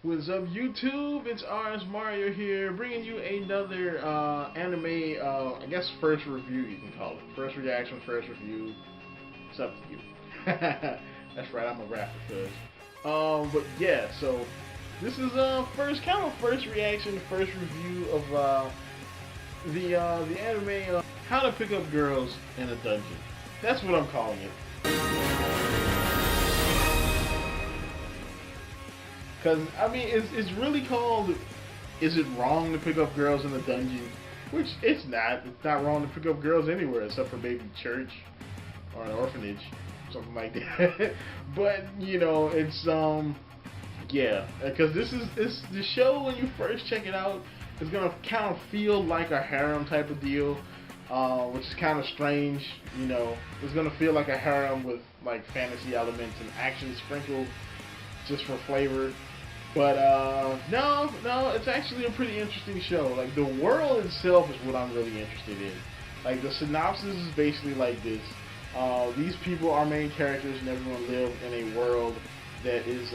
What's up, YouTube? It's RSMario here, bringing you another anime, I guess first review you can call it. First reaction, first review. It's up to you. That's right, I'm a rapper, cuz. But yeah, so this is first reaction, first review of the anime How to Pick Up Girls in a Dungeon. That's what I'm calling it. Because, I mean, it's really called, is it wrong to pick up girls in a dungeon? Which, it's not. It's not wrong to pick up girls anywhere except for maybe church or an orphanage, something like that. But, you know, it's, yeah. Because the show, when you first check it out, is going to kind of feel like a harem type of deal, which is kind of strange, you know. It's going to feel like a harem with, like, fantasy elements and action sprinkled just for flavor. But no, it's actually a pretty interesting show. Like, the world itself is what I'm really interested in. Like, the synopsis is basically like this. These people are main characters and everyone live in a world that is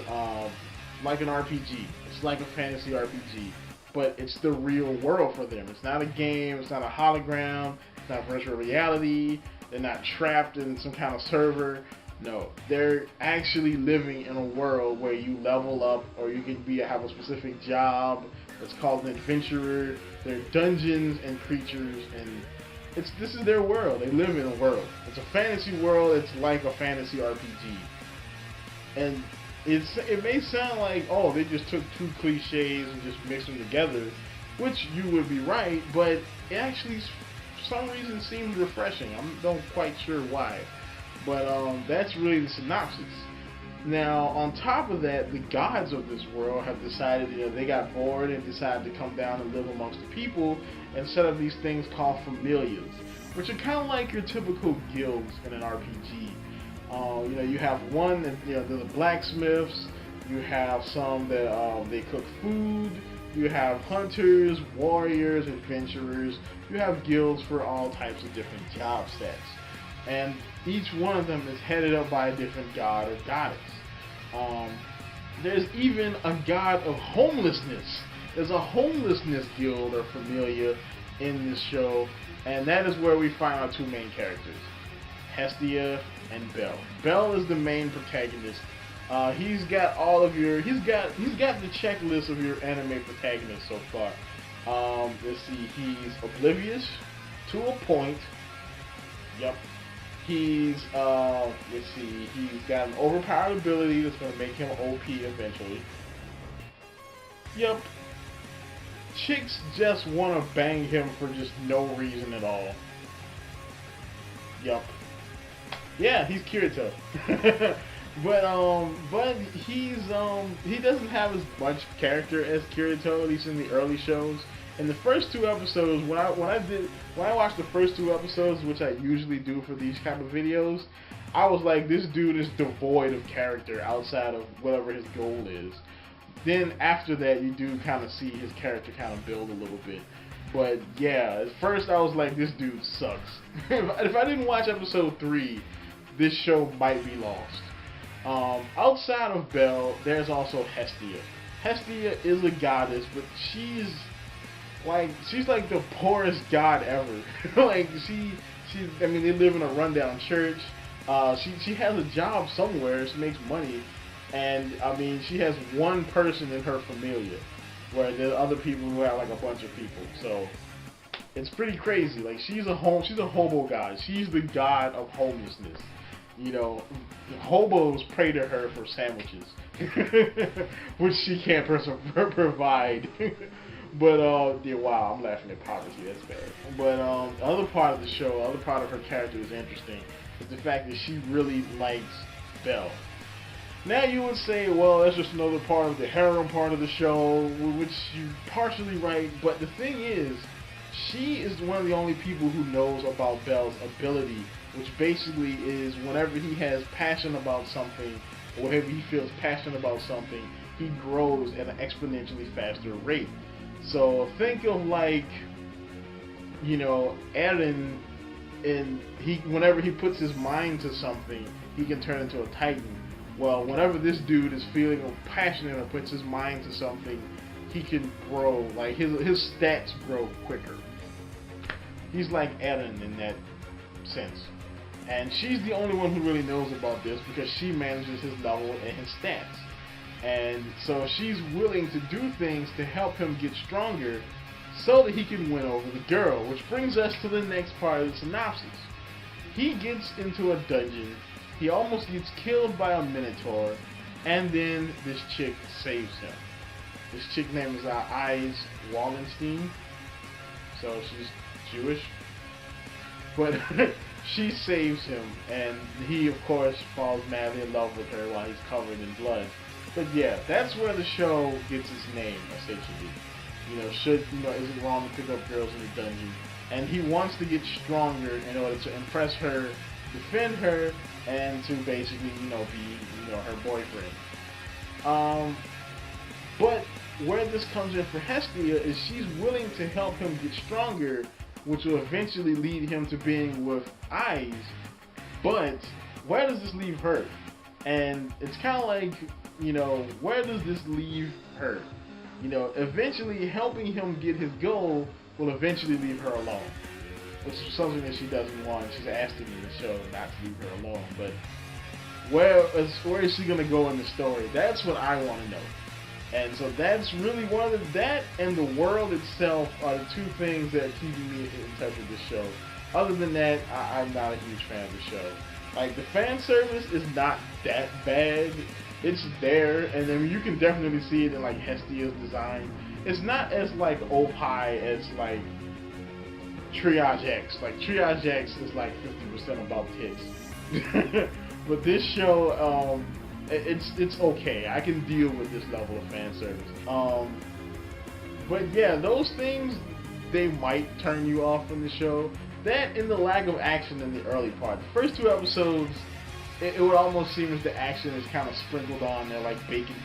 like an RPG. It's like a fantasy RPG. But it's the real world for them. It's not a game, it's not a hologram, it's not virtual reality, they're not trapped in some kind of server. No, they're actually living in a world where you level up, or you can have a specific job. It's called an adventurer. There are dungeons and creatures, and this is their world. They live in a world. It's a fantasy world. It's like a fantasy RPG, and it may sound like, oh, they just took two cliches and just mixed them together, which you would be right, but it actually, for some reason, seems refreshing. I'm not quite sure why. But that's really the synopsis. Now, on top of that, the gods of this world have decided, you know, they got bored and decided to come down and live amongst the people and set up these things called familiars, which are kind of like your typical guilds in an RPG. You know, you have one that, you know, they're the blacksmiths. You have some that they cook food. You have hunters, warriors, adventurers. You have guilds for all types of different job sets. And each one of them is headed up by a different god or goddess. There's even a god of homelessness. There's a homelessness guild or familia in this show, and that is where we find our two main characters, Hestia and Belle. Belle is the main protagonist. He's got the checklist of your anime protagonists so far. Let's see, he's oblivious to a point. Yep. He's, let's see, he's got an overpowered ability that's going to make him OP eventually. Yep. Chicks just want to bang him for just no reason at all. Yep. Yeah, he's Kirito. but he doesn't have as much character as Kirito, at least in the early shows. In the first two episodes, when I watched the first two episodes, which I usually do for these kind of videos, I was like, this dude is devoid of character outside of whatever his goal is. Then after that, you do kind of see his character kind of build a little bit. But yeah, at first I was like, this dude sucks. If I didn't watch episode 3, this show might be lost. Outside of Belle, there's also Hestia. Hestia is a goddess, but she's like the poorest god ever. Like I mean, they live in a rundown church. She has a job somewhere. She makes money, and I mean, she has one person in her familia, where there are other people who have like a bunch of people. So it's pretty crazy. Like, she's a hobo god. She's the god of homelessness. You know, hobos pray to her for sandwiches, which she can't provide. But, yeah, wow, I'm laughing at poverty, that's bad. But, the other part of the show, the other part of her character is interesting, is the fact that she really likes Belle. Now you would say, well, that's just another part of the harem part of the show, which you're partially right, but the thing is, she is one of the only people who knows about Belle's ability, which basically is whenever he has passion about something, or whenever he feels passionate about something, he grows at an exponentially faster rate. So think of, like, you know, Eren, and whenever he puts his mind to something, he can turn into a titan. well, whenever this dude is feeling passionate or puts his mind to something, he can grow, like his stats grow quicker. He's like Eren in that sense. And she's the only one who really knows about this because she manages his level and his stats. And so she's willing to do things to help him get stronger so that he can win over the girl. Which brings us to the next part of the synopsis. He gets into a dungeon, he almost gets killed by a minotaur, and then this chick saves him. This chick name is Eyes Wallenstein, so she's Jewish. But she saves him, and he of course falls madly in love with her while he's covered in blood. But yeah, that's where the show gets its name, essentially. Is it wrong to pick up girls in the dungeon? And he wants to get stronger in order to impress her, defend her, and to basically, be, her boyfriend. But where this comes in for Hestia is she's willing to help him get stronger, which will eventually lead him to being with Eyes. But where does this leave her? And it's kind of like, where does this leave her? Eventually helping him get his goal will eventually leave her alone, which is something that she doesn't want. She's asking me in the show not to leave her alone. But where is she going to go in the story? That's what I want to know. And so that's really that and the world itself are the two things that are keeping me in touch with the show. Other than that, I'm not a huge fan of the show. Like, the fan service is not that bad. It's there, and then you can definitely see it in like Hestia's design. It's not as like OPI as like Triage X. Like Triage X is like 50% about tits. But this show, it's okay. I can deal with this level of fan service. But yeah, those things, they might turn you off from the show. That and the lack of action in the early part. The first 2 episodes, it would almost seem as the action is kind of sprinkled on there like bacon.